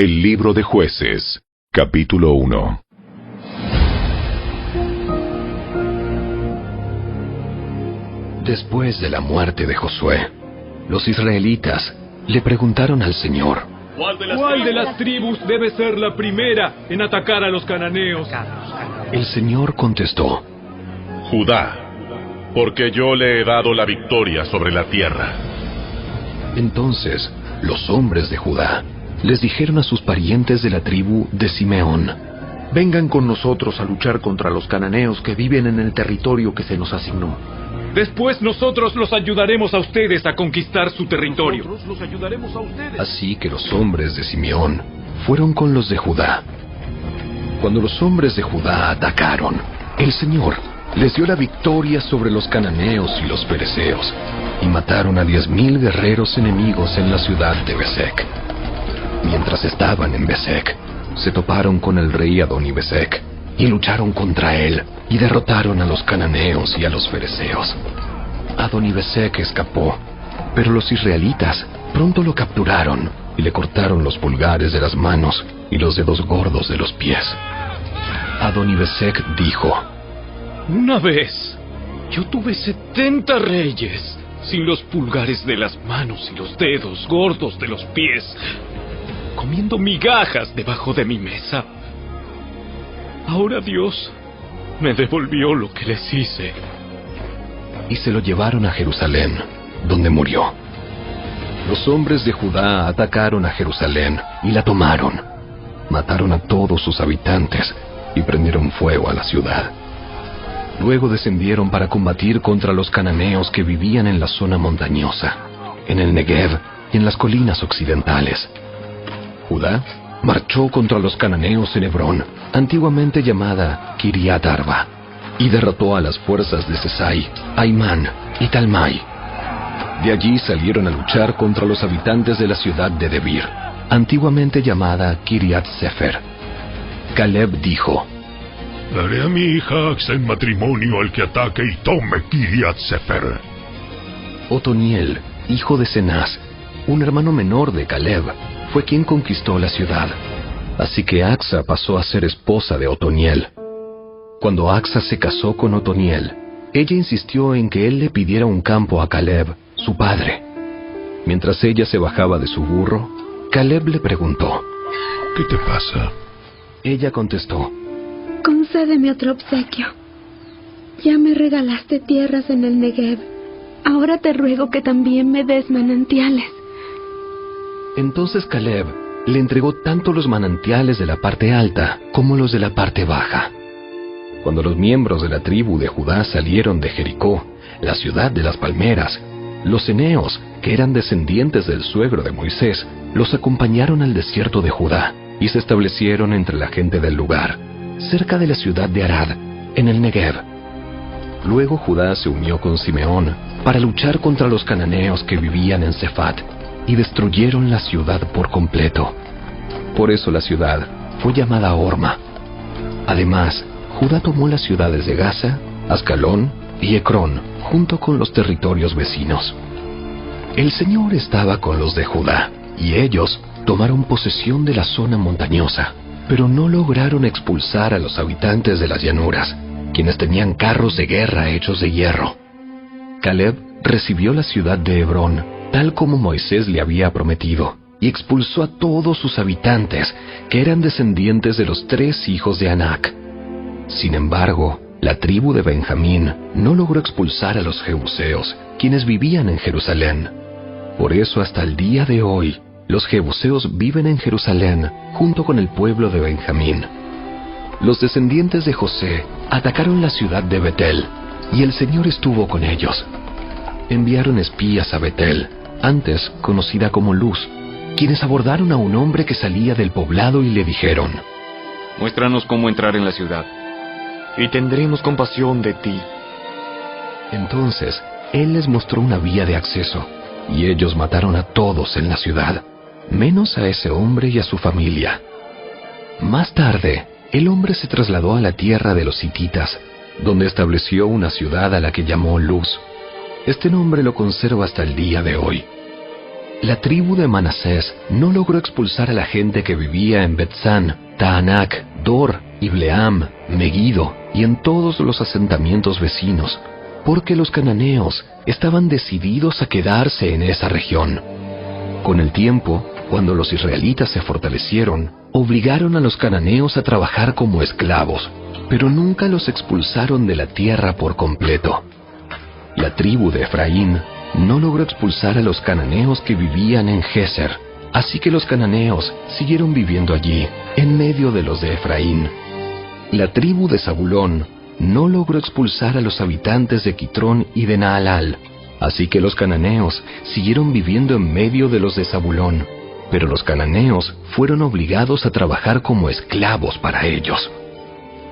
El libro de Jueces, capítulo 1. Después de la muerte de Josué, los israelitas le preguntaron al Señor: ¿Cuál de las tribus debe ser la primera en atacar a los cananeos? El Señor contestó: Judá, porque yo le he dado la victoria sobre la tierra. Entonces los hombres de Judá les dijeron a sus parientes de la tribu de Simeón: vengan con nosotros a luchar contra los cananeos que viven en el territorio que se nos asignó. Después nosotros los ayudaremos a ustedes a conquistar su territorio. Así que los hombres de Simeón fueron con los de Judá. Cuando los hombres de Judá atacaron, el Señor les dio la victoria sobre los cananeos y los fereceos, y mataron a 10,000 guerreros enemigos en la ciudad de Besec. Mientras estaban en Besec, se toparon con el rey Adoni-Besec, y lucharon contra él, y derrotaron a los cananeos y a los fereceos. Adoni-Besec escapó, pero los israelitas pronto lo capturaron, y le cortaron los pulgares de las manos y los dedos gordos de los pies. Adoni-Besec dijo: Una vez, yo tuve 70 reyes, sin los pulgares de las manos y los dedos gordos de los pies, comiendo migajas debajo de mi mesa. Ahora Dios me devolvió lo que les hice. Y se lo llevaron a Jerusalén, donde murió. Los hombres de Judá atacaron a Jerusalén y la tomaron. Mataron a todos sus habitantes y prendieron fuego a la ciudad. Luego descendieron para combatir contra los cananeos que vivían en la zona montañosa, en el Negev y en las colinas occidentales. Judá marchó contra los cananeos en Hebrón, antiguamente llamada Kiriat Arba, y derrotó a las fuerzas de Sesai, Aimán y Talmai. De allí salieron a luchar contra los habitantes de la ciudad de Debir, antiguamente llamada Kiriat Sefer. Caleb dijo: Daré a mi hija Axa en matrimonio al que ataque y tome Kiriat Sefer. Otoniel, hijo de Cenaz, un hermano menor de Caleb, fue quien conquistó la ciudad. Así que Axa pasó a ser esposa de Otoniel. Cuando Axa se casó con Otoniel, ella insistió en que él le pidiera un campo a Caleb, su padre. Mientras ella se bajaba de su burro, Caleb le preguntó: ¿Qué te pasa? Ella contestó: concédeme otro obsequio. Ya me regalaste tierras en el Negev. Ahora te ruego que también me des manantiales. Entonces Caleb le entregó tanto los manantiales de la parte alta como los de la parte baja. Cuando los miembros de la tribu de Judá salieron de Jericó, la ciudad de las palmeras, los eneos, que eran descendientes del suegro de Moisés, los acompañaron al desierto de Judá y se establecieron entre la gente del lugar, cerca de la ciudad de Arad, en el Negev. Luego Judá se unió con Simeón para luchar contra los cananeos que vivían en Sefat, y destruyeron la ciudad por completo. Por eso la ciudad fue llamada Horma. Además, Judá tomó las ciudades de Gaza, Ascalón y Ecrón, junto con los territorios vecinos. El Señor estaba con los de Judá, y ellos tomaron posesión de la zona montañosa, pero no lograron expulsar a los habitantes de las llanuras, quienes tenían carros de guerra hechos de hierro. Caleb recibió la ciudad de Hebrón, tal como Moisés le había prometido, y expulsó a todos sus habitantes, que eran descendientes de los 3 hijos de Anac. Sin embargo, la tribu de Benjamín no logró expulsar a los jebuseos, quienes vivían en Jerusalén. Por eso hasta el día de hoy, los jebuseos viven en Jerusalén, junto con el pueblo de Benjamín. Los descendientes de José atacaron la ciudad de Betel, y el Señor estuvo con ellos. Enviaron espías a Betel, antes conocida como Luz, quienes abordaron a un hombre que salía del poblado y le dijeron: muéstranos cómo entrar en la ciudad, y tendremos compasión de ti. Entonces, él les mostró una vía de acceso, y ellos mataron a todos en la ciudad, menos a ese hombre y a su familia. Más tarde, el hombre se trasladó a la tierra de los hititas, donde estableció una ciudad a la que llamó Luz. Este nombre lo conserva hasta el día de hoy. La tribu de Manasés no logró expulsar a la gente que vivía en Betzán, Taanac, Dor, Ibleam, Megido y en todos los asentamientos vecinos, porque los cananeos estaban decididos a quedarse en esa región. Con el tiempo, cuando los israelitas se fortalecieron, obligaron a los cananeos a trabajar como esclavos, pero nunca los expulsaron de la tierra por completo. La tribu de Efraín no logró expulsar a los cananeos que vivían en Géser, así que los cananeos siguieron viviendo allí, en medio de los de Efraín. La tribu de Zabulón no logró expulsar a los habitantes de Quitrón y de Naalal, así que los cananeos siguieron viviendo en medio de los de Zabulón, pero los cananeos fueron obligados a trabajar como esclavos para ellos.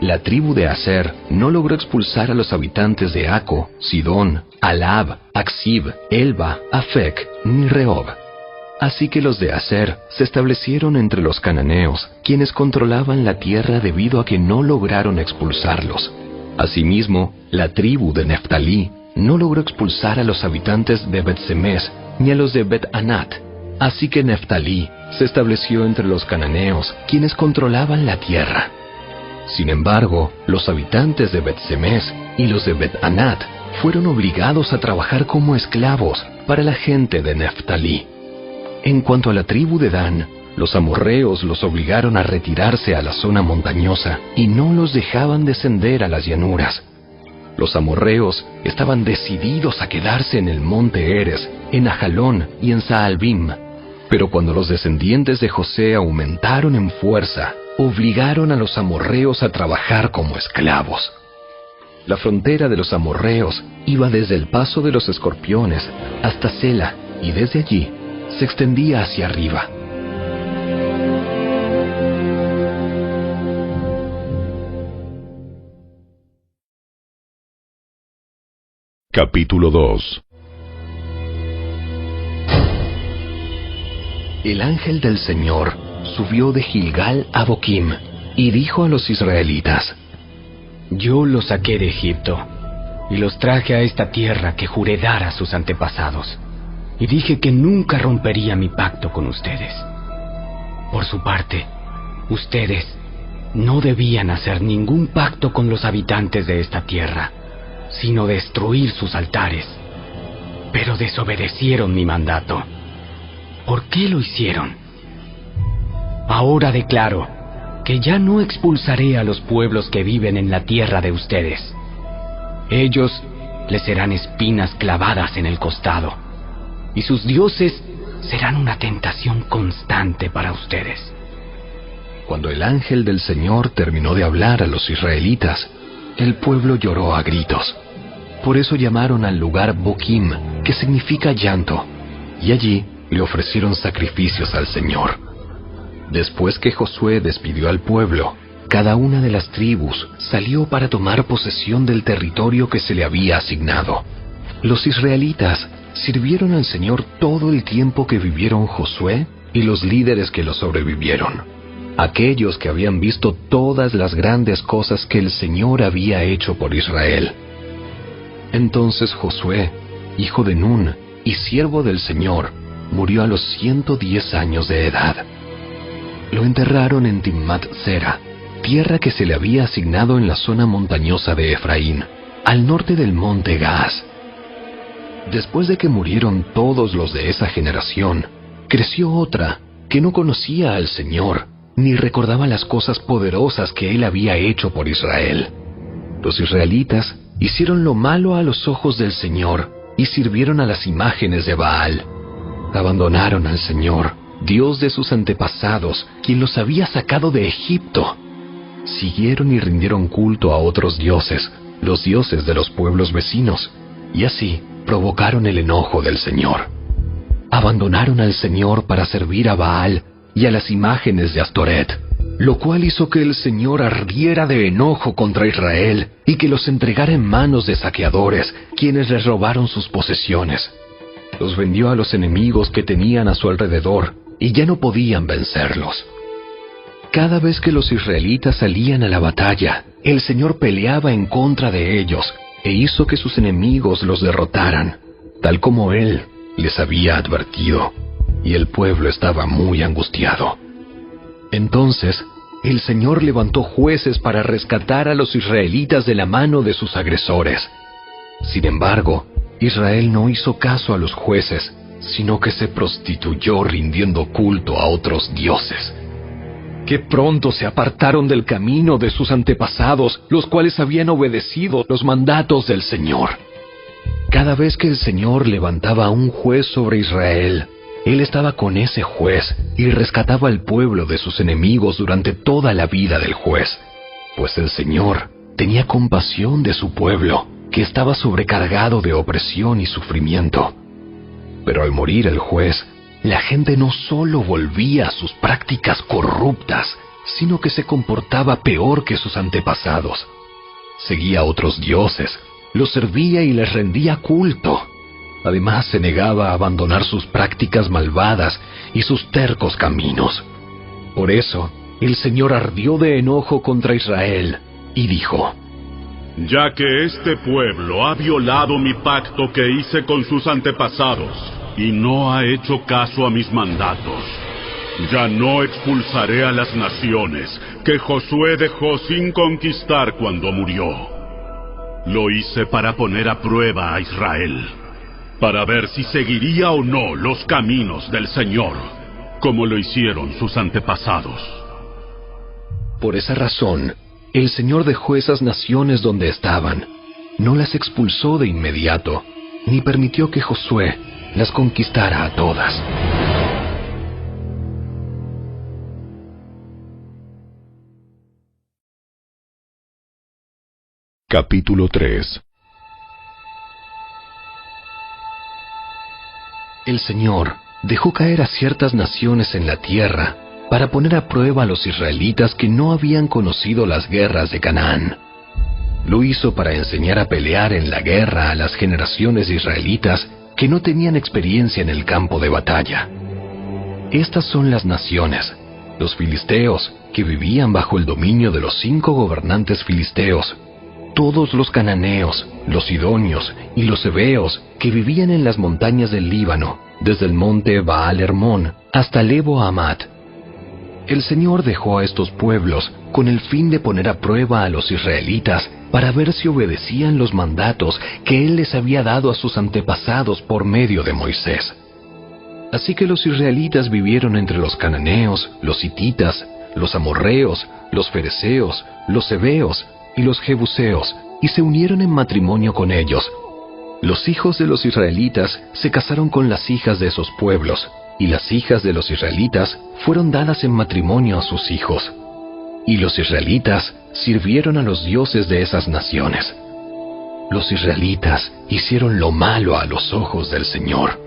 La tribu de Aser no logró expulsar a los habitantes de Aco, Sidón, Alab, Aksib, Elba, Afec, ni Rehob. Así que los de Aser se establecieron entre los cananeos, quienes controlaban la tierra debido a que no lograron expulsarlos. Asimismo, la tribu de Neftalí no logró expulsar a los habitantes de Bet-Semes ni a los de Bet-Anat. Así que Neftalí se estableció entre los cananeos, quienes controlaban la tierra. Sin embargo, los habitantes de Bet-Semes y los de Bet-Anat fueron obligados a trabajar como esclavos para la gente de Neftalí. En cuanto a la tribu de Dan, los amorreos los obligaron a retirarse a la zona montañosa y no los dejaban descender a las llanuras. Los amorreos estaban decididos a quedarse en el monte Eres, en Ajalón y en Saalbim. Pero cuando los descendientes de José aumentaron en fuerza, obligaron a los amorreos a trabajar como esclavos. La frontera de los amorreos iba desde el paso de los escorpiones hasta Sela, y desde allí se extendía hacia arriba. Capítulo 2. El ángel del Señor subió de Gilgal a Boquim y dijo a los israelitas: Yo los saqué de Egipto y los traje a esta tierra que juré dar a sus antepasados, y dije que nunca rompería mi pacto con ustedes. Por su parte, ustedes no debían hacer ningún pacto con los habitantes de esta tierra, sino destruir sus altares. Pero desobedecieron mi mandato. ¿Por qué lo hicieron? Ahora declaro que ya no expulsaré a los pueblos que viven en la tierra de ustedes. Ellos les serán espinas clavadas en el costado, y sus dioses serán una tentación constante para ustedes. Cuando el ángel del Señor terminó de hablar a los israelitas, el pueblo lloró a gritos. Por eso llamaron al lugar Boquim, que significa llanto, y allí le ofrecieron sacrificios al Señor. Después que Josué despidió al pueblo, cada una de las tribus salió para tomar posesión del territorio que se le había asignado. Los israelitas sirvieron al Señor todo el tiempo que vivieron Josué y los líderes que lo sobrevivieron, aquellos que habían visto todas las grandes cosas que el Señor había hecho por Israel. Entonces Josué, hijo de Nun y siervo del Señor, murió a los 110 años de edad. Lo enterraron en Timmat-Sera, tierra que se le había asignado en la zona montañosa de Efraín, al norte del monte Gaas. Después de que murieron todos los de esa generación, creció otra que no conocía al Señor, ni recordaba las cosas poderosas que Él había hecho por Israel. Los israelitas hicieron lo malo a los ojos del Señor y sirvieron a las imágenes de Baal. Abandonaron al Señor, Dios de sus antepasados, quien los había sacado de Egipto. Siguieron y rindieron culto a otros dioses, los dioses de los pueblos vecinos, y así provocaron el enojo del Señor. Abandonaron al Señor para servir a Baal y a las imágenes de Astoret, lo cual hizo que el Señor ardiera de enojo contra Israel y que los entregara en manos de saqueadores, quienes les robaron sus posesiones. Los vendió a los enemigos que tenían a su alrededor y ya no podían vencerlos. Cada vez que los israelitas salían a la batalla, el Señor peleaba en contra de ellos e hizo que sus enemigos los derrotaran, tal como Él les había advertido. y el pueblo estaba muy angustiado. Entonces, el Señor levantó jueces para rescatar a los israelitas de la mano de sus agresores. Sin embargo, Israel no hizo caso a los jueces, sino que se prostituyó rindiendo culto a otros dioses. ¡Qué pronto se apartaron del camino de sus antepasados, los cuales habían obedecido los mandatos del Señor! Cada vez que el Señor levantaba a un juez sobre Israel, Él estaba con ese juez y rescataba al pueblo de sus enemigos durante toda la vida del juez, pues el Señor tenía compasión de su pueblo, que estaba sobrecargado de opresión y sufrimiento. Pero al morir el juez, la gente no solo volvía a sus prácticas corruptas, sino que se comportaba peor que sus antepasados. Seguía a otros dioses, los servía y les rendía culto. Además, se negaba a abandonar sus prácticas malvadas y sus tercos caminos. Por eso, el Señor ardió de enojo contra Israel y dijo: Ya que este pueblo ha violado mi pacto que hice con sus antepasados y no ha hecho caso a mis mandatos, ya no expulsaré a las naciones que Josué dejó sin conquistar cuando murió. Lo hice para poner a prueba a Israel, para ver si seguiría o no los caminos del Señor, como lo hicieron sus antepasados. Por esa razón, el Señor dejó esas naciones donde estaban. No las expulsó de inmediato, ni permitió que Josué las conquistara a todas. Capítulo 3. El Señor dejó caer a ciertas naciones en la tierra para poner a prueba a los israelitas que no habían conocido las guerras de Canaán. Lo hizo para enseñar a pelear en la guerra a las generaciones israelitas que no tenían experiencia en el campo de batalla. Estas son las naciones: los filisteos, que vivían bajo el dominio de los 5 gobernantes filisteos; todos los cananeos, los sidonios y los heveos, que vivían en las montañas del Líbano, desde el monte Baal Hermón hasta Lebo Hamat. El Señor dejó a estos pueblos con el fin de poner a prueba a los israelitas para ver si obedecían los mandatos que Él les había dado a sus antepasados por medio de Moisés. Así que los israelitas vivieron entre los cananeos, los hititas, los amorreos, los fereceos, los heveos y los jebuseos, y se unieron en matrimonio con ellos. Los hijos de los israelitas se casaron con las hijas de esos pueblos, y las hijas de los israelitas fueron dadas en matrimonio a sus hijos. Y los israelitas sirvieron a los dioses de esas naciones. Los israelitas hicieron lo malo a los ojos del Señor.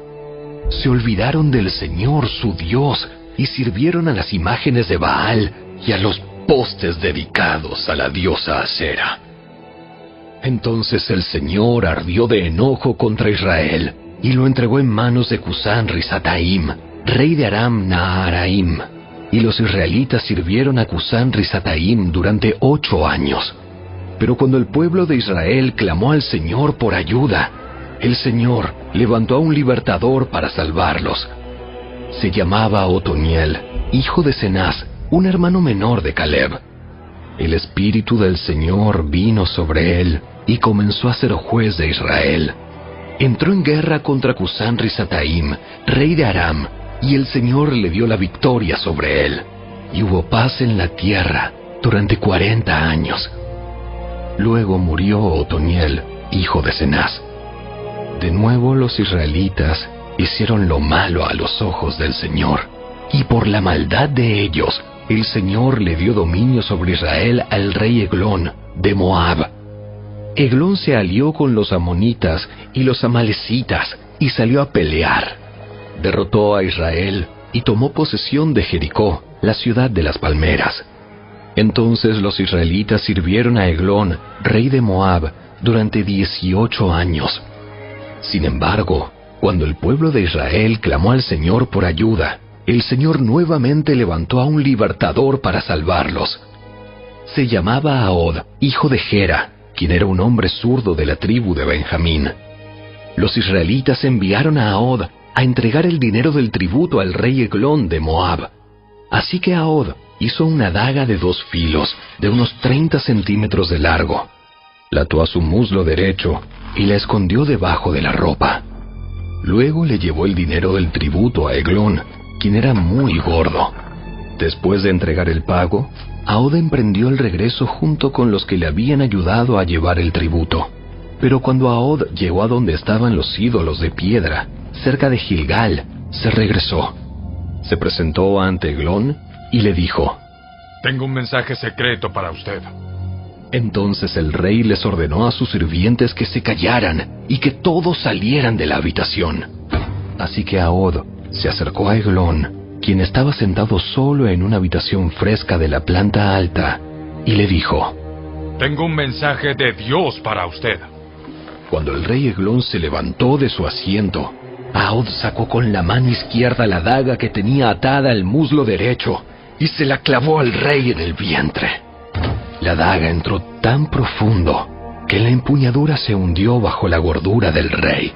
Se olvidaron del Señor, su Dios, y sirvieron a las imágenes de Baal y a los postes dedicados a la diosa Asera. Entonces el Señor ardió de enojo contra Israel y lo entregó en manos de Cusán Risataim, rey de Aram Naharaim. Y los israelitas sirvieron a Cusán Risataim durante 8 años. Pero cuando el pueblo de Israel clamó al Señor por ayuda, el Señor levantó a un libertador para salvarlos. Se llamaba Otoniel, hijo de Cenaz, un hermano menor de Caleb. El Espíritu del Señor vino sobre él y comenzó a ser juez de Israel. Entró en guerra contra Cusán Risataim, rey de Aram, y el Señor le dio la victoria sobre él. Y hubo paz en la tierra durante 40 años. Luego murió Otoniel, hijo de Cenaz. De nuevo los israelitas hicieron lo malo a los ojos del Señor, y por la maldad de ellos, el Señor le dio dominio sobre Israel al rey Eglón, de Moab. Eglón se alió con los amonitas y los amalecitas, y salió a pelear. Derrotó a Israel y tomó posesión de Jericó, la ciudad de las palmeras. Entonces los israelitas sirvieron a Eglón, rey de Moab, durante 18 años. Sin embargo, cuando el pueblo de Israel clamó al Señor por ayuda, el Señor nuevamente levantó a un libertador para salvarlos. Se llamaba Ahod, hijo de Gera, quien era un hombre zurdo de la tribu de Benjamín. Los israelitas enviaron a Ahod a entregar el dinero del tributo al rey Eglón de Moab. Así que Ahod hizo una daga de 2 filos, de unos 30 centímetros de largo. La ató a su muslo derecho y la escondió debajo de la ropa. Luego le llevó el dinero del tributo a Eglón, quien era muy gordo. Después de entregar el pago, Ahod emprendió el regreso junto con los que le habían ayudado a llevar el tributo. Pero cuando Ahod llegó a donde estaban los ídolos de piedra, cerca de Gilgal, se regresó. Se presentó ante Eglón y le dijo: Tengo un mensaje secreto para usted. Entonces el rey les ordenó a sus sirvientes que se callaran y que todos salieran de la habitación. Así que Ahod se acercó a Eglón, quien estaba sentado solo en una habitación fresca de la planta alta, y le dijo: Tengo un mensaje de Dios para usted. Cuando el rey Eglón se levantó de su asiento, Ahod sacó con la mano izquierda la daga que tenía atada al muslo derecho y se la clavó al rey en el vientre. La daga entró tan profundo que la empuñadura se hundió bajo la gordura del rey.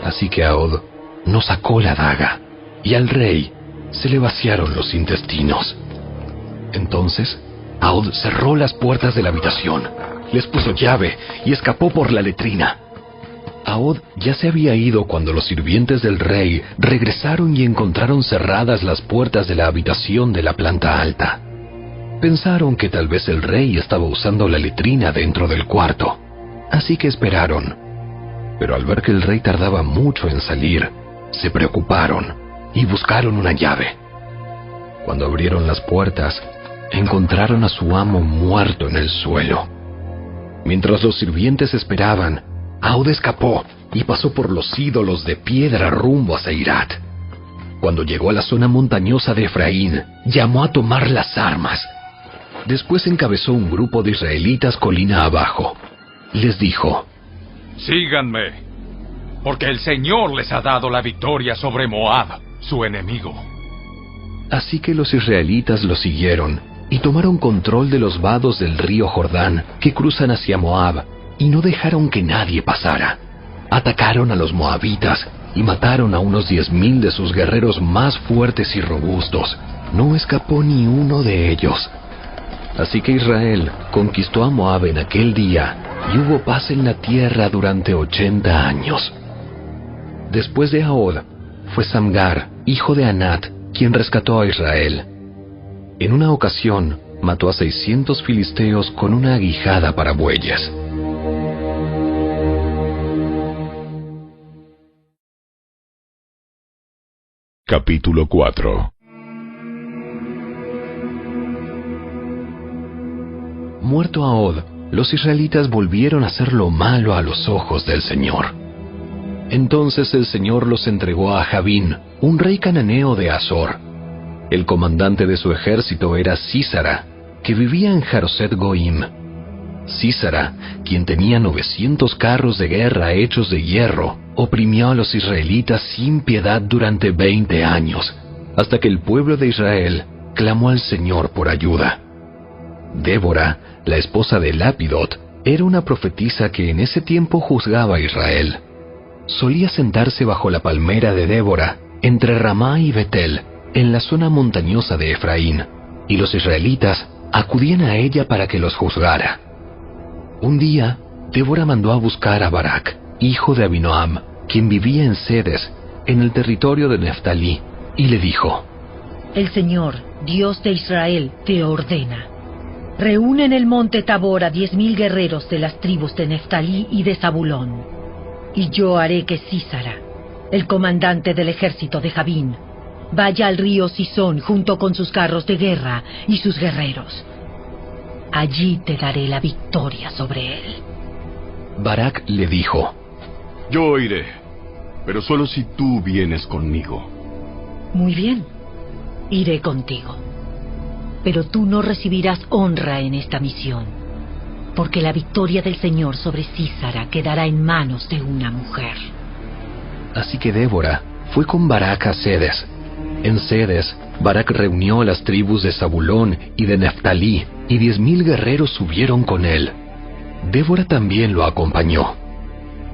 Así que Ahod no sacó la daga, y al rey se le vaciaron los intestinos. Entonces, Ahod cerró las puertas de la habitación, les puso llave y escapó por la letrina. Ahod ya se había ido cuando los sirvientes del rey regresaron y encontraron cerradas las puertas de la habitación de la planta alta. Pensaron que tal vez el rey estaba usando la letrina dentro del cuarto, así que esperaron. Pero al ver que el rey tardaba mucho en salir, se preocuparon y buscaron una llave. Cuando abrieron las puertas, encontraron a su amo muerto en el suelo. Mientras los sirvientes esperaban, Ahod escapó y pasó por los ídolos de piedra rumbo a Seirat. Cuando llegó a la zona montañosa de Efraín, llamó a tomar las armas. Después encabezó un grupo de israelitas colina abajo. Les dijo: Síganme, porque el Señor les ha dado la victoria sobre Moab, su enemigo. Así que los israelitas lo siguieron y tomaron control de los vados del río Jordán que cruzan hacia Moab, y no dejaron que nadie pasara. Atacaron a los moabitas y mataron a unos 10,000 de sus guerreros más fuertes y robustos. No escapó ni uno de ellos. Así que Israel conquistó a Moab en aquel día, y hubo paz en la tierra durante 80 años. Después de Ahod, fue Samgar, hijo de Anat, quien rescató a Israel. En una ocasión, mató a 600 filisteos con una aguijada para bueyes. Capítulo 4. Muerto Ahod, los israelitas volvieron a hacer lo malo a los ojos del Señor. Entonces el Señor los entregó a Jabín, un rey cananeo de Azor. El comandante de su ejército era Sísara, que vivía en Jaroset Goim. Sísara, quien tenía 900 carros de guerra hechos de hierro, oprimió a los israelitas sin piedad durante 20 años, hasta que el pueblo de Israel clamó al Señor por ayuda. Débora, la esposa de Lapidot, era una profetisa que en ese tiempo juzgaba a Israel. Solía sentarse bajo la palmera de Débora, entre Ramá y Betel, en la zona montañosa de Efraín, y los israelitas acudían a ella para que los juzgara. Un día, Débora mandó a buscar a Barak, hijo de Abinoam, quien vivía en Sedes, en el territorio de Neftalí, y le dijo: El Señor, Dios de Israel, te ordena: reúne en el monte Tabor a 10,000 guerreros de las tribus de Neftalí y de Zabulón, y yo haré que Sísara, el comandante del ejército de Jabín, vaya al río Sison junto con sus carros de guerra y sus guerreros. Allí te daré la victoria sobre él. Barak le dijo: Yo iré, pero solo si tú vienes conmigo. Muy bien, iré contigo. Pero tú no recibirás honra en esta misión, porque la victoria del Señor sobre Sísara quedará en manos de una mujer. Así que Débora fue con Barak a Sedes. En Sedes, Barak reunió a las tribus de Zabulón y de Neftalí, y 10,000 guerreros subieron con él. Débora también lo acompañó.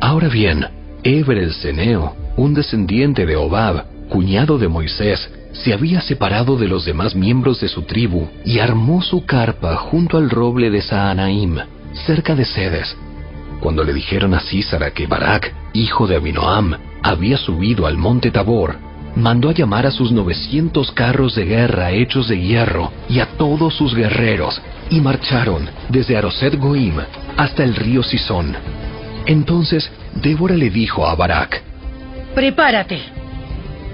Ahora bien, Heber el ceneo, un descendiente de Hobab, cuñado de Moisés, se había separado de los demás miembros de su tribu y armó su carpa junto al roble de Saanaim, cerca de Cedes. Cuando le dijeron a Sísara que Barak, hijo de Abinoam, había subido al monte Tabor, mandó a llamar a sus 900 carros de guerra hechos de hierro y a todos sus guerreros, y marcharon desde Aroset Goim hasta el río Sison. Entonces Débora le dijo a Barak: Prepárate.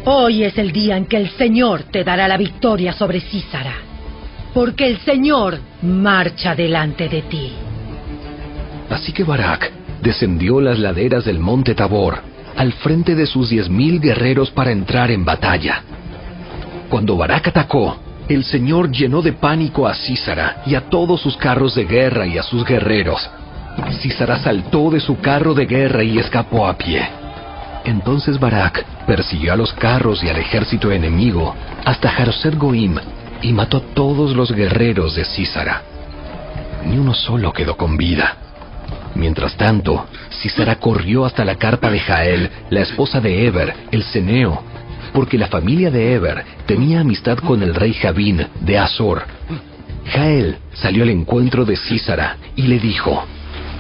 Hoy es el día en que el Señor te dará la victoria sobre Sísara, porque el Señor marcha delante de ti. Así que Barak descendió las laderas del monte Tabor al frente de sus 10,000 guerreros para entrar en batalla. Cuando Barak atacó, el Señor llenó de pánico a Sísara y a todos sus carros de guerra y a sus guerreros. Sísara saltó de su carro de guerra y escapó a pie. Entonces Barak persiguió a los carros y al ejército enemigo hasta Jaroset Goim y mató a todos los guerreros de Sísara. Ni uno solo quedó con vida. Mientras tanto, Sísara corrió hasta la carpa de Jael, la esposa de Eber, el ceneo, porque la familia de Eber tenía amistad con el rey Javín de Azor. Jael salió al encuentro de Sísara y le dijo: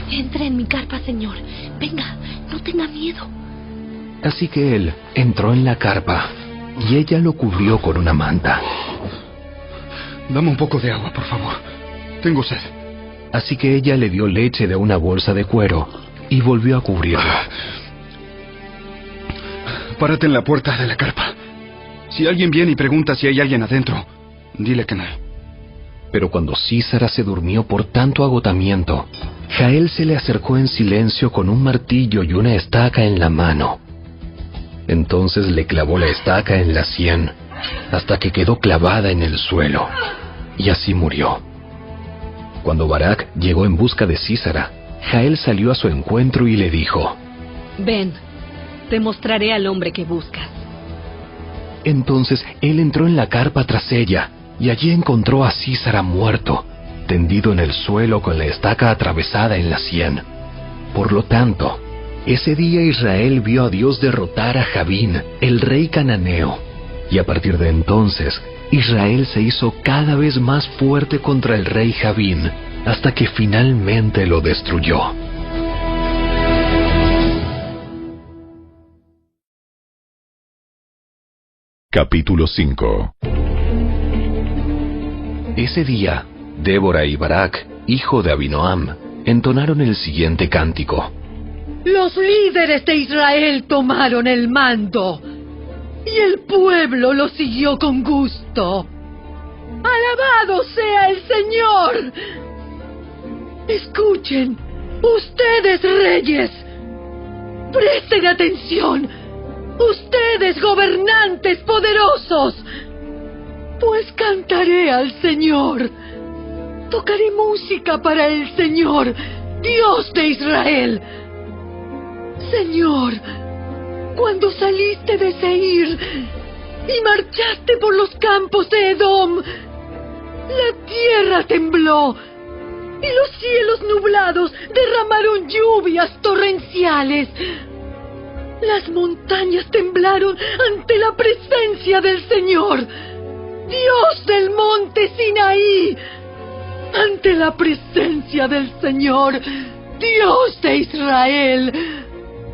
Entre en mi carpa, señor. Venga, no tenga miedo. Así que él entró en la carpa y ella lo cubrió con una manta. Dame un poco de agua, por favor. Tengo sed. Así que ella le dio leche de una bolsa de cuero y volvió a cubrirlo. Párate en la puerta de la carpa. Si alguien viene y pregunta si hay alguien adentro, dile que no. Pero cuando Sísara se durmió por tanto agotamiento, Jael se le acercó en silencio con un martillo y una estaca en la mano. Entonces le clavó la estaca en la sien hasta que quedó clavada en el suelo, y así murió. Cuando Barak llegó en busca de Sísara, Jael salió a su encuentro y le dijo: Ven, te mostraré al hombre que buscas. Entonces él entró en la carpa tras ella, y allí encontró a Sísara muerto, tendido en el suelo con la estaca atravesada en la sien. Por lo tanto, ese día Israel vio a Dios derrotar a Javín, el rey cananeo, y a partir de entonces Israel se hizo cada vez más fuerte contra el rey Javín, hasta que finalmente lo destruyó. Capítulo 5. Ese día, Débora y Barak, hijo de Abinoam, entonaron el siguiente cántico: Los líderes de Israel tomaron el mando, y el pueblo lo siguió con gusto. ¡Alabado sea el Señor! Escuchen, ustedes reyes. Presten atención, ustedes gobernantes poderosos. Pues cantaré al Señor. Tocaré música para el Señor, Dios de Israel. Señor, cuando saliste de Seir y marchaste por los campos de Edom, la tierra tembló y los cielos nublados derramaron lluvias torrenciales. Las montañas temblaron ante la presencia del Señor, Dios del monte Sinaí, ante la presencia del Señor, Dios de Israel.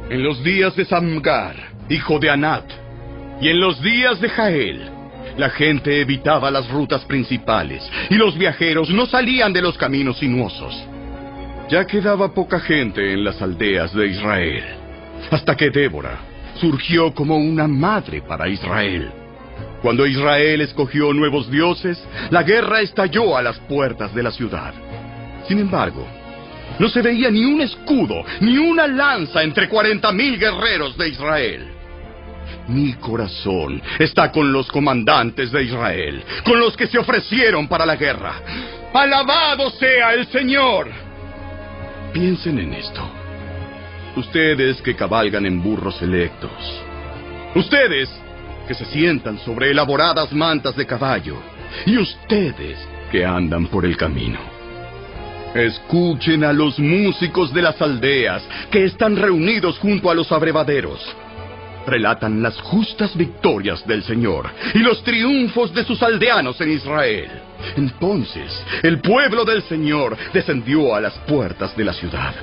En los días de Samgar, hijo de Anat, y en los días de Jael, la gente evitaba las rutas principales, y los viajeros no salían de los caminos sinuosos. Ya quedaba poca gente en las aldeas de Israel, hasta que Débora surgió como una madre para Israel. Cuando Israel escogió nuevos dioses, la guerra estalló a las puertas de la ciudad. Sin embargo, no se veía ni un escudo, ni una lanza entre 40,000 guerreros de Israel. Mi corazón está con los comandantes de Israel, con los que se ofrecieron para la guerra. ¡Alabado sea el Señor! Piensen en esto. Ustedes que cabalgan en burros selectos. Ustedes que se sientan sobre elaboradas mantas de caballo. Y ustedes que andan por el camino. Escuchen a los músicos de las aldeas que están reunidos junto a los abrevaderos. relatan las justas victorias del Señor y los triunfos de sus aldeanos en Israel. Entonces, el pueblo del Señor descendió a las puertas de la ciudad.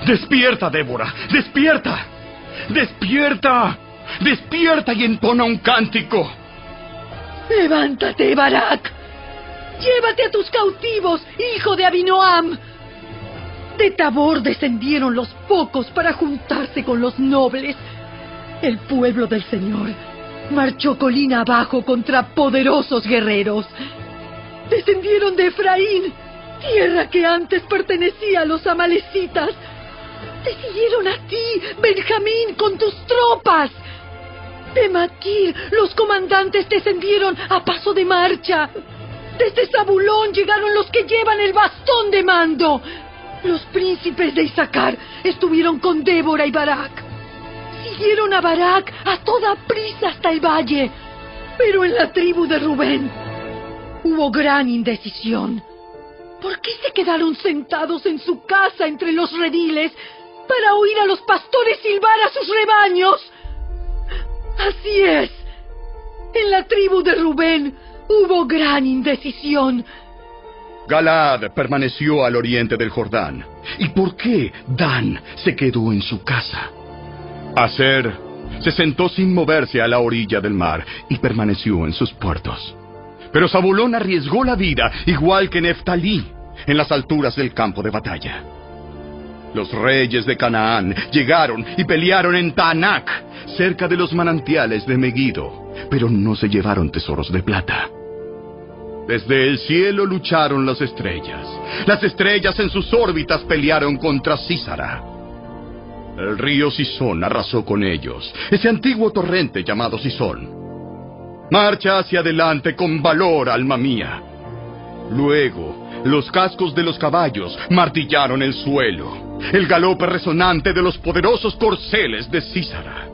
¡Despierta, Débora! ¡Despierta! ¡Despierta! ¡Despierta y entona un cántico! ¡Levántate, Barak! ¡Llévate a tus cautivos, hijo de Abinoam! De Tabor descendieron los pocos para juntarse con los nobles. El pueblo del Señor marchó colina abajo contra poderosos guerreros. Descendieron de Efraín, tierra que antes pertenecía a los amalecitas. Te siguieron a ti, Benjamín, con tus tropas. De Maquir, los comandantes descendieron a paso de marcha. Desde Zabulón llegaron los que llevan el bastón de mando. Los príncipes de Isaacar estuvieron con Débora y Barak. Siguieron a Barak a toda prisa hasta el valle. Pero en la tribu de Rubén hubo gran indecisión. ¿Por qué se quedaron sentados en su casa entre los rediles para oír a los pastores silbar a sus rebaños? Así es. En la tribu de Rubén hubo gran indecisión. Galaad permaneció al oriente del Jordán. ¿Y por qué Dan se quedó en su casa? Aser se sentó sin moverse a la orilla del mar y permaneció en sus puertos. Pero Zabulón arriesgó la vida, igual que Neftalí, en las alturas del campo de batalla. Los reyes de Canaán llegaron y pelearon en Taanac, cerca de los manantiales de Megiddo, pero no se llevaron tesoros de plata. Desde el cielo lucharon las estrellas. Las estrellas en sus órbitas pelearon contra Sísara. El río Sisón arrasó con ellos, ese antiguo torrente llamado Sisón. Marcha hacia adelante con valor, alma mía. Luego, los cascos de los caballos martillaron el suelo, el galope resonante de los poderosos corceles de Sísara.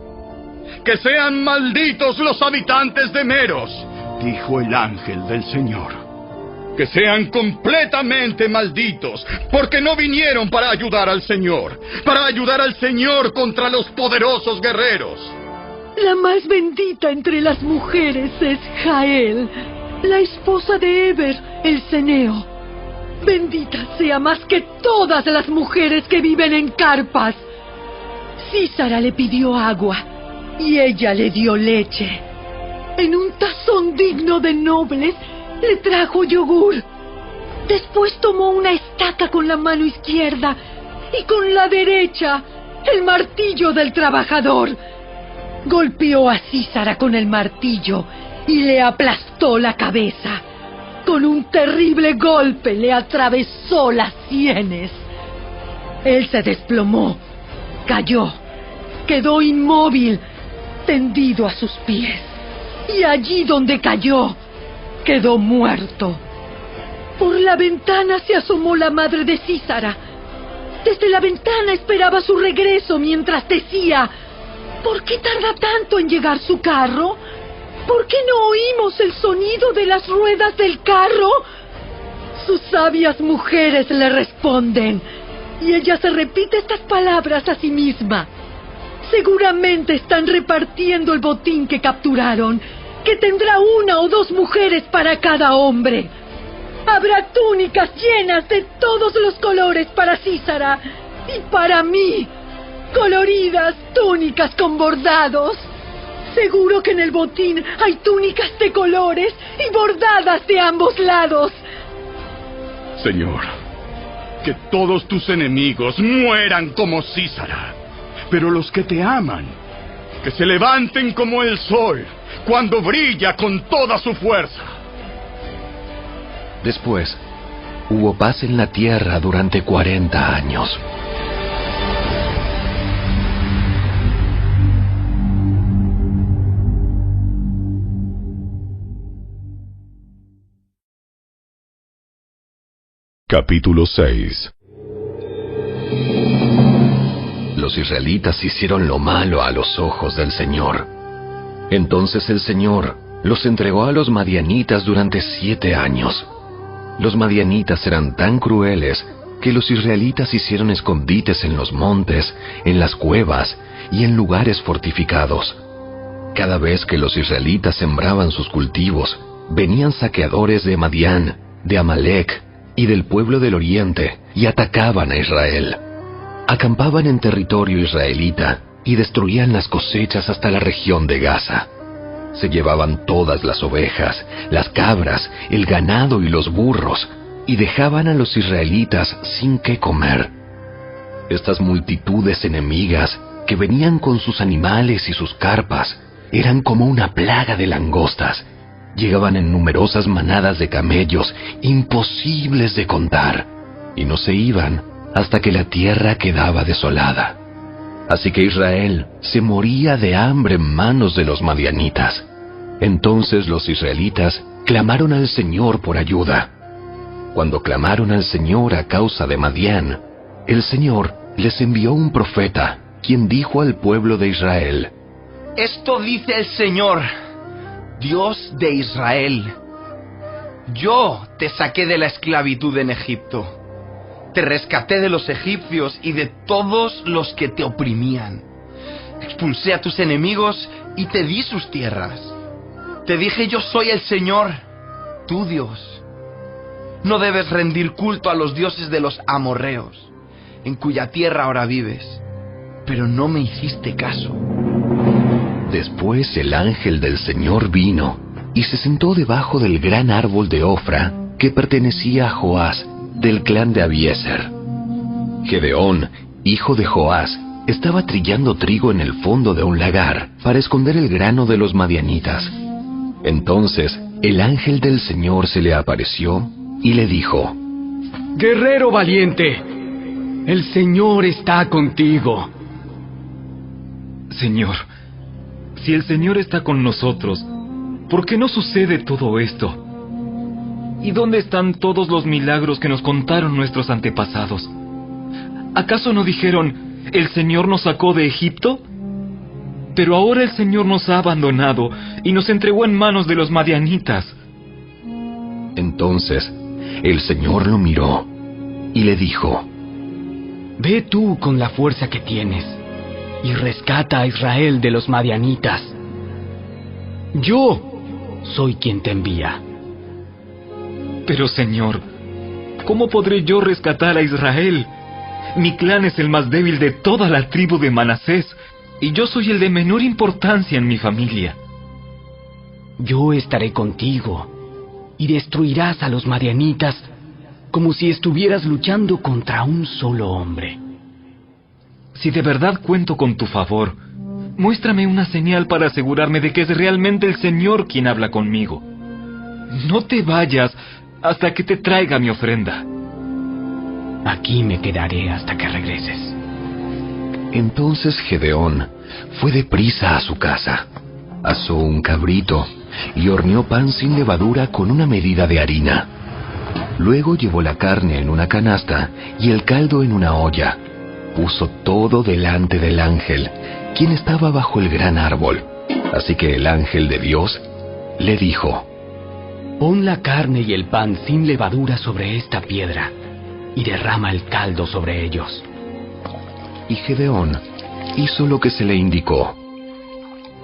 ¡Que sean malditos los habitantes de Meros!, dijo el ángel del Señor. ¡Que sean completamente malditos, porque no vinieron para ayudar al Señor contra los poderosos guerreros! La más bendita entre las mujeres es Jael, la esposa de Eber, el ceneo. Bendita sea más que todas las mujeres que viven en carpas. Sísara le pidió agua y ella le dio leche. En un tazón digno de nobles le trajo yogur. Después tomó una estaca con la mano izquierda y con la derecha el martillo del trabajador. Golpeó a Sísara con el martillo y le aplastó la cabeza. Con un terrible golpe le atravesó las sienes. Él se desplomó, cayó, quedó inmóvil, tendido a sus pies. Y allí donde cayó, quedó muerto. Por la ventana se asomó la madre de Sísara. Desde la ventana esperaba su regreso mientras decía: ¿por qué tarda tanto en llegar su carro? ¿Por qué no oímos el sonido de las ruedas del carro? Sus sabias mujeres le responden, y ella se repite estas palabras a sí misma. Seguramente están repartiendo el botín que capturaron, que tendrá 1 o 2 mujeres para cada hombre. Habrá túnicas llenas de todos los colores para Sísara y para mí. Coloridas túnicas con bordados. Seguro que en el botín hay túnicas de colores y bordadas de ambos lados. Señor, que todos tus enemigos mueran como Sísara, pero los que te aman, que se levanten como el sol cuando brilla con toda su fuerza. Después, hubo paz en la tierra durante 40 años. Capítulo 6. Los israelitas hicieron lo malo a los ojos del Señor. Entonces el Señor los entregó a los madianitas durante 7 años. Los madianitas eran tan crueles que los israelitas hicieron escondites en los montes, en las cuevas y en lugares fortificados. Cada vez que los israelitas sembraban sus cultivos, venían saqueadores de Madián, de Amalec y del pueblo del oriente y atacaban a Israel. Acampaban en territorio israelita y destruían las cosechas hasta la región de Gaza. Se llevaban todas las ovejas, las cabras, el ganado y los burros, y dejaban a los israelitas sin qué comer. Estas multitudes enemigas que venían con sus animales y sus carpas eran como una plaga de langostas. Llegaban en numerosas manadas de camellos, imposibles de contar, y no se iban hasta que la tierra quedaba desolada. Así que Israel se moría de hambre en manos de los madianitas. Entonces los israelitas clamaron al Señor por ayuda. Cuando clamaron al Señor a causa de Madián, el Señor les envió un profeta, quien dijo al pueblo de Israel: Esto dice el Señor, Dios de Israel: Yo te saqué de la esclavitud en Egipto. Te rescaté de los egipcios y de todos los que te oprimían. Expulsé a tus enemigos y te di sus tierras. Te dije: yo soy el Señor, tu Dios. No debes rendir culto a los dioses de los amorreos, en cuya tierra ahora vives. Pero no me hiciste caso. Después el ángel del Señor vino y se sentó debajo del gran árbol de Ofra que pertenecía a Joás, del clan de Abiezer. Gedeón, hijo de Joás, estaba trillando trigo en el fondo de un lagar para esconder el grano de los madianitas. Entonces el ángel del Señor se le apareció y le dijo: Guerrero valiente, el Señor está contigo. Señor, si el Señor está con nosotros, ¿por qué no sucede todo esto? ¿Y dónde están todos los milagros que nos contaron nuestros antepasados? ¿Acaso no dijeron: el Señor nos sacó de Egipto? Pero ahora el Señor nos ha abandonado y nos entregó en manos de los madianitas. Entonces el Señor lo miró y le dijo: Ve tú con la fuerza que tienes y rescata a Israel de los madianitas. Yo soy quien te envía. Pero Señor, ¿cómo podré yo rescatar a Israel? Mi clan es el más débil de toda la tribu de Manasés, y yo soy el de menor importancia en mi familia. Yo estaré contigo, y destruirás a los madianitas como si estuvieras luchando contra un solo hombre. Si de verdad cuento con tu favor, muéstrame una señal para asegurarme de que es realmente el Señor quien habla conmigo. No te vayas hasta que te traiga mi ofrenda. Aquí me quedaré hasta que regreses. Entonces Gedeón fue deprisa a su casa, asó un cabrito y horneó pan sin levadura con una medida de harina. Luego llevó la carne en una canasta y el caldo en una olla. Puso todo delante del ángel, quien estaba bajo el gran árbol. Así que el ángel de Dios le dijo: Pon la carne y el pan sin levadura sobre esta piedra, y derrama el caldo sobre ellos. Y Gedeón hizo lo que se le indicó.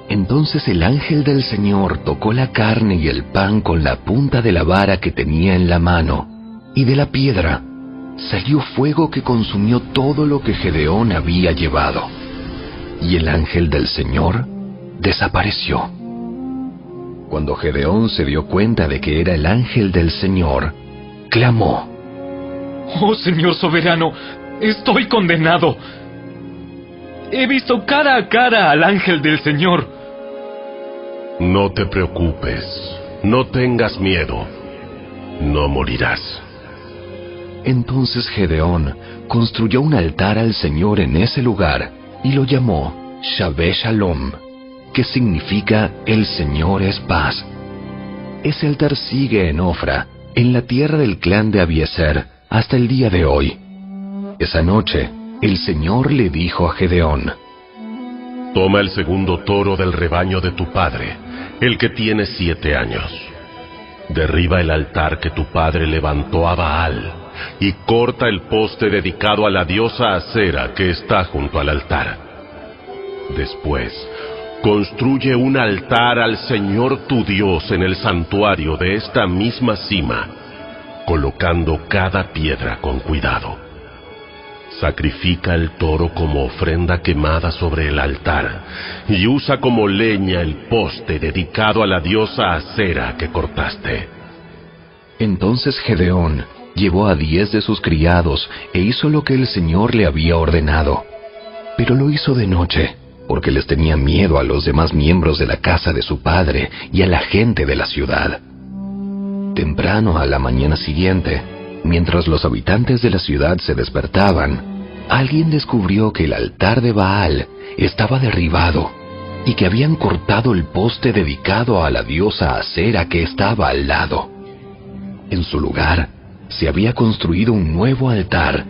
Entonces el ángel del Señor tocó la carne y el pan con la punta de la vara que tenía en la mano, y de la piedra salió fuego que consumió todo lo que Gedeón había llevado. Y el ángel del Señor desapareció. Cuando Gedeón se dio cuenta de que era el ángel del Señor, clamó: ¡Oh, Señor soberano! ¡Estoy condenado! He visto cara a cara al ángel del Señor. No te preocupes, no tengas miedo, no morirás. Entonces Gedeón construyó un altar al Señor en ese lugar y lo llamó Shaveh Shalom, que significa El Señor es paz. Ese altar sigue en Ofra, en la tierra del clan de Abiezer, hasta el día de hoy. Esa noche, el Señor le dijo a Gedeón: Toma el segundo toro del rebaño de tu padre, el que tiene 7 años. Derriba el altar que tu padre levantó a Baal y corta el poste dedicado a la diosa Acera que está junto al altar. Después, construye un altar al Señor tu Dios en el santuario de esta misma cima, colocando cada piedra con cuidado. Sacrifica el toro como ofrenda quemada sobre el altar y usa como leña el poste dedicado a la diosa Acera que cortaste. Entonces Gedeón llevó a 10 de sus criados e hizo lo que el Señor le había ordenado. Pero lo hizo de noche, porque les tenía miedo a los demás miembros de la casa de su padre y a la gente de la ciudad. Temprano a la mañana siguiente, mientras los habitantes de la ciudad se despertaban, alguien descubrió que el altar de Baal estaba derribado y que habían cortado el poste dedicado a la diosa Acera que estaba al lado. En su lugar, se había construido un nuevo altar,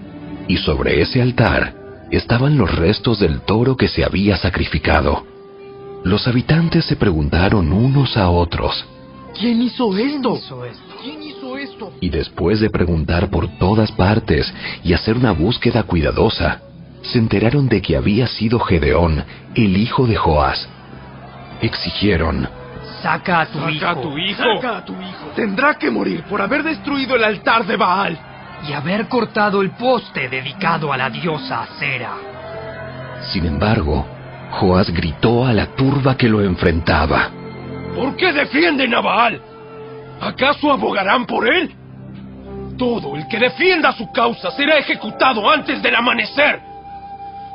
y sobre ese altar estaban los restos del toro que se había sacrificado. Los habitantes se preguntaron unos a otros: ¿Quién hizo esto? Y después de preguntar por todas partes y hacer una búsqueda cuidadosa, se enteraron de que había sido Gedeón, el hijo de Joás. Exigieron: Saca a tu hijo. Tendrá que morir por haber destruido el altar de Baal Y haber cortado el poste dedicado a la diosa Acera. Sin embargo, Joás gritó a la turba que lo enfrentaba: ¿Por qué defienden a Baal? ¿Acaso abogarán por él? Todo el que defienda su causa será ejecutado antes del amanecer.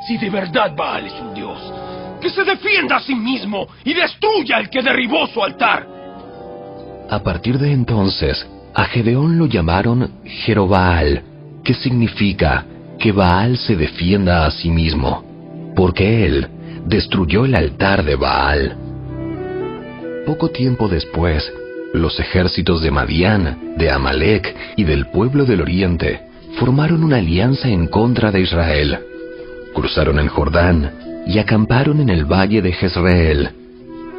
Si de verdad Baal es un dios, que se defienda a sí mismo y destruya al que derribó su altar. A partir de entonces, a Gedeón lo llamaron Jerobaal, que significa que Baal se defienda a sí mismo, porque él destruyó el altar de Baal. Poco tiempo después, los ejércitos de Madián, de Amalek y del pueblo del oriente formaron una alianza en contra de Israel. Cruzaron el Jordán y acamparon en el valle de Jezreel.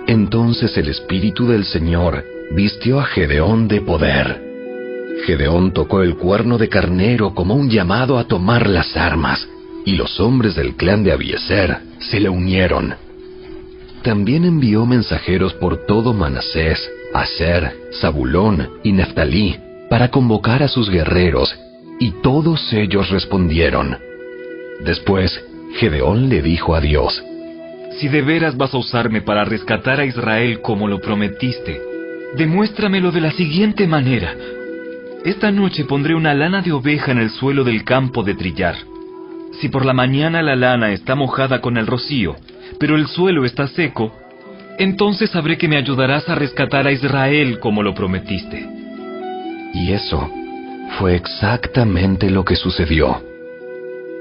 Entonces el Espíritu del Señor vistió a Gedeón de poder. Gedeón tocó el cuerno de carnero como un llamado a tomar las armas, y los hombres del clan de Abiezer se le unieron. También envió mensajeros por todo Manasés, Aser, Zabulón y Neftalí para convocar a sus guerreros, y todos ellos respondieron. Después, Gedeón le dijo a Dios: Si de veras vas a usarme para rescatar a Israel como lo prometiste, demuéstramelo de la siguiente manera. Esta noche pondré una lana de oveja en el suelo del campo de trillar. Si por la mañana la lana está mojada con el rocío, pero el suelo está seco, entonces sabré que me ayudarás a rescatar a Israel como lo prometiste. Y eso fue exactamente lo que sucedió.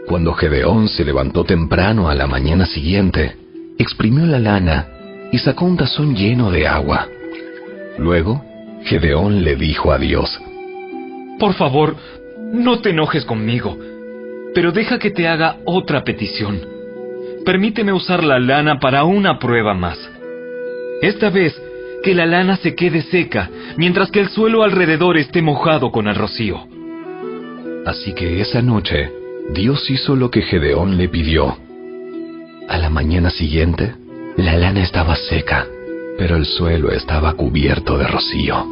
Cuando Gedeón se levantó temprano a la mañana siguiente, exprimió la lana y sacó un tazón lleno de agua. Luego, Gedeón le dijo a Dios: Por favor, no te enojes conmigo, pero deja que te haga otra petición. Permíteme usar la lana para una prueba más. Esta vez, que la lana se quede seca, mientras que el suelo alrededor esté mojado con el rocío. Así que esa noche, Dios hizo lo que Gedeón le pidió. A la mañana siguiente, la lana estaba seca, pero el suelo estaba cubierto de rocío.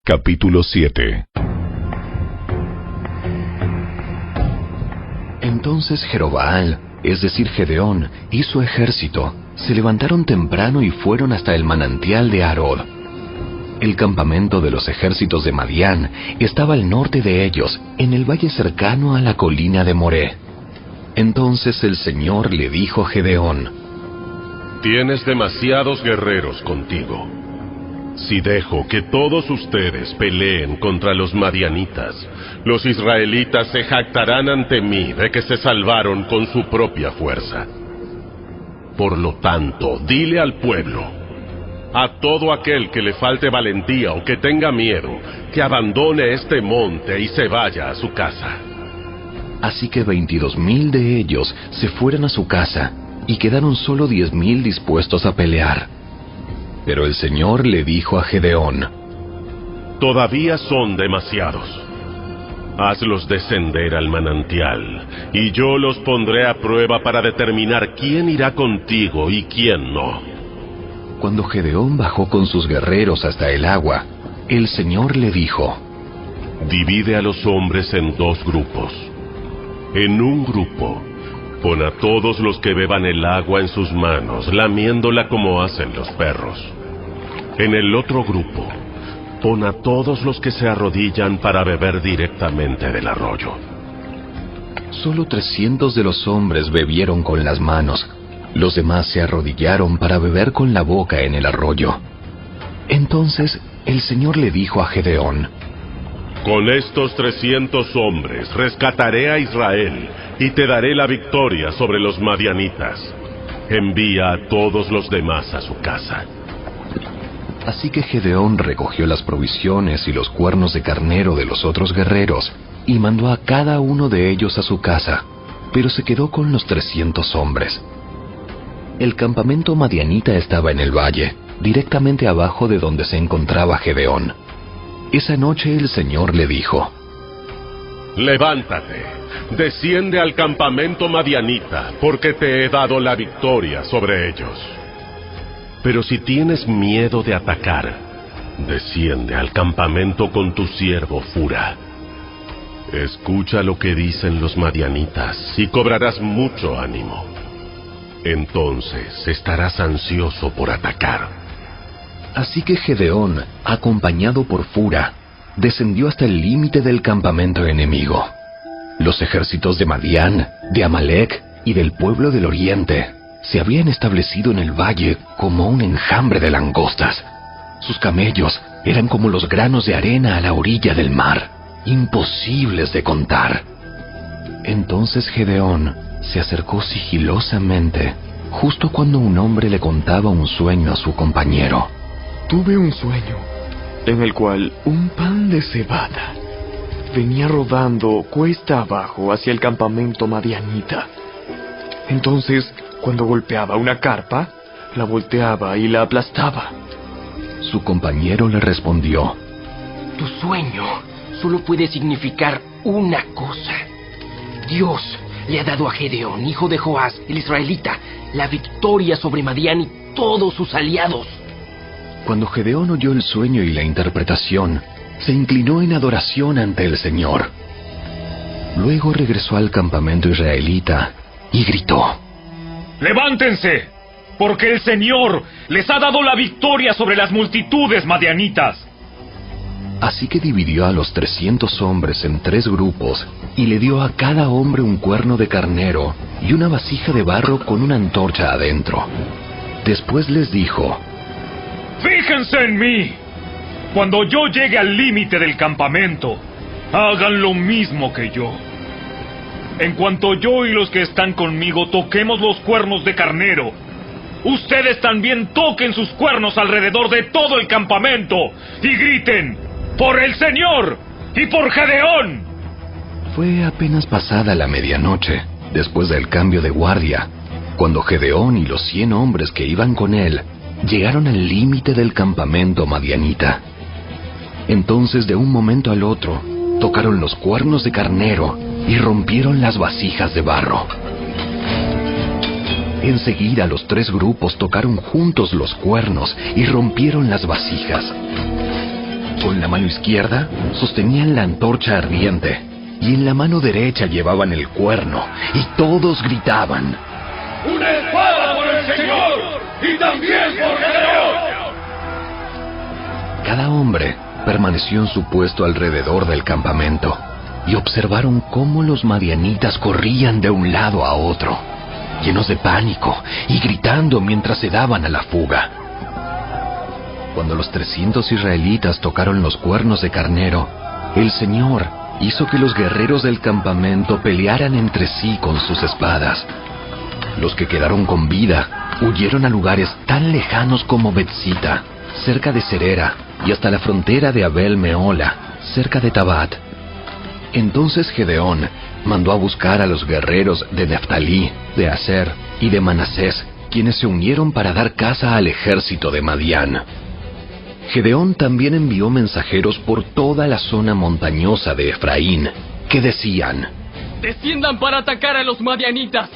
Capítulo 7. Entonces Jerobaal, es decir Gedeón, y su ejército se levantaron temprano y fueron hasta el manantial de Arod. El campamento de los ejércitos de Madián estaba al norte de ellos, en el valle cercano a la colina de Moré. Entonces el Señor le dijo a Gedeón: Tienes demasiados guerreros contigo. Si dejo que todos ustedes peleen contra los madianitas, los israelitas se jactarán ante mí de que se salvaron con su propia fuerza. Por lo tanto, dile al pueblo, a todo aquel que le falte valentía o que tenga miedo, que abandone este monte y se vaya a su casa. Así que 22,000 de ellos se fueron a su casa, y quedaron solo 10,000 dispuestos a pelear. Pero el Señor le dijo a Gedeón: Todavía son demasiados. Hazlos descender al manantial, y yo los pondré a prueba para determinar quién irá contigo y quién no. Cuando Gedeón bajó con sus guerreros hasta el agua, el Señor le dijo: Divide a los hombres en 2 grupos. En un grupo, pon a todos los que beban el agua en sus manos, lamiéndola como hacen los perros. En el otro grupo, pon a todos los que se arrodillan para beber directamente del arroyo. Solo 300 de los hombres bebieron con las manos. Los demás se arrodillaron para beber con la boca en el arroyo. Entonces el Señor le dijo a Gedeón: Con estos 300 hombres rescataré a Israel y te daré la victoria sobre los madianitas. Envía a todos los demás a su casa. Así que Gedeón recogió las provisiones y los cuernos de carnero de los otros guerreros y mandó a cada uno de ellos a su casa, pero se quedó con los 300 hombres. El campamento madianita estaba en el valle, directamente abajo de donde se encontraba Gedeón. Esa noche el Señor le dijo: Levántate, desciende al campamento madianita, porque te he dado la victoria sobre ellos. Pero si tienes miedo de atacar, desciende al campamento con tu siervo Fura. Escucha lo que dicen los madianitas y cobrarás mucho ánimo. Entonces estarás ansioso por atacar. Así que Gedeón, acompañado por Fura, descendió hasta el límite del campamento enemigo. Los ejércitos de Madián, de Amalec y del pueblo del oriente se habían establecido en el valle como un enjambre de langostas. Sus camellos eran como los granos de arena a la orilla del mar, imposibles de contar. Entonces Gedeón se acercó sigilosamente, justo cuando un hombre le contaba un sueño a su compañero. Tuve un sueño en el cual un pan de cebada venía rodando cuesta abajo hacia el campamento madianita. Entonces, cuando golpeaba una carpa, la volteaba y la aplastaba. Su compañero le respondió: Tu sueño solo puede significar una cosa. Dios le ha dado a Gedeón, hijo de Joás, el israelita, la victoria sobre Madián y todos sus aliados. Cuando Gedeón oyó el sueño y la interpretación, se inclinó en adoración ante el Señor. Luego regresó al campamento israelita y gritó: ¡Levántense! Porque el Señor les ha dado la victoria sobre las multitudes madianitas. Así que dividió a los 300 hombres en 3 grupos y le dio a cada hombre un cuerno de carnero y una vasija de barro con una antorcha adentro. Después les dijo: ¡Fíjense en mí! Cuando yo llegue al límite del campamento, hagan lo mismo que yo. En cuanto yo y los que están conmigo toquemos los cuernos de carnero, ustedes también toquen sus cuernos alrededor de todo el campamento y griten: ¡por el Señor y por Gedeón! Fue apenas pasada la medianoche, después del cambio de guardia, cuando Gedeón y los 100 hombres que iban con él llegaron al límite del campamento madianita. Entonces, de un momento al otro, tocaron los cuernos de carnero y rompieron las vasijas de barro. Enseguida los 3 grupos tocaron juntos los cuernos y rompieron las vasijas. Con la mano izquierda sostenían la antorcha ardiente y en la mano derecha llevaban el cuerno, y todos gritaban: ¡Una espada por el Señor y también por Gedeón! Cada hombre permaneció en su puesto alrededor del campamento y observaron cómo los madianitas corrían de un lado a otro, llenos de pánico y gritando mientras se daban a la fuga. Cuando los 300 israelitas tocaron los cuernos de carnero, el Señor hizo que los guerreros del campamento pelearan entre sí con sus espadas. Los que quedaron con vida huyeron a lugares tan lejanos como Betzita, cerca de Serera, y hasta la frontera de Abel Meola, cerca de Tabat. Entonces Gedeón mandó a buscar a los guerreros de Neftalí, de Aser y de Manasés, quienes se unieron para dar caza al ejército de Madián. Gedeón también envió mensajeros por toda la zona montañosa de Efraín, que decían: ¡Desciendan para atacar a los madianitas!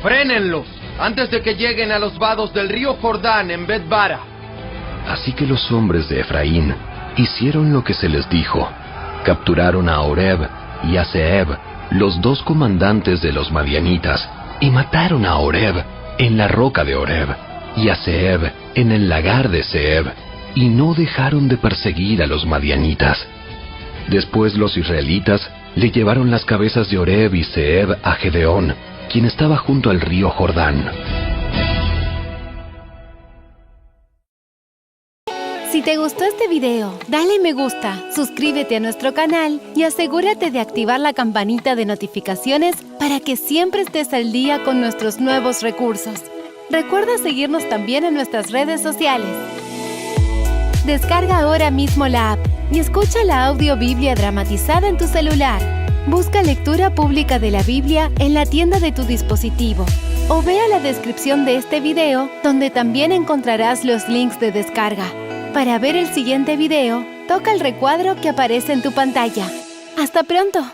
¡Frénenlos antes de que lleguen a los vados del río Jordán en Bet-bara! Así que los hombres de Efraín hicieron lo que se les dijo. Capturaron a Oreb y a Zeeb, los dos comandantes de los madianitas, y mataron a Oreb en la roca de Oreb, y a Zeeb en el lagar de Zeeb, y no dejaron de perseguir a los madianitas. Después los israelitas le llevaron las cabezas de Oreb y Zeeb a Gedeón, quien estaba junto al río Jordán. Si te gustó este video, dale me gusta, suscríbete a nuestro canal y asegúrate de activar la campanita de notificaciones para que siempre estés al día con nuestros nuevos recursos. Recuerda seguirnos también en nuestras redes sociales. Descarga ahora mismo la app y escucha la audiobiblia dramatizada en tu celular. Busca lectura pública de la Biblia en la tienda de tu dispositivo o ve a la descripción de este video, donde también encontrarás los links de descarga. Para ver el siguiente video, toca el recuadro que aparece en tu pantalla. ¡Hasta pronto!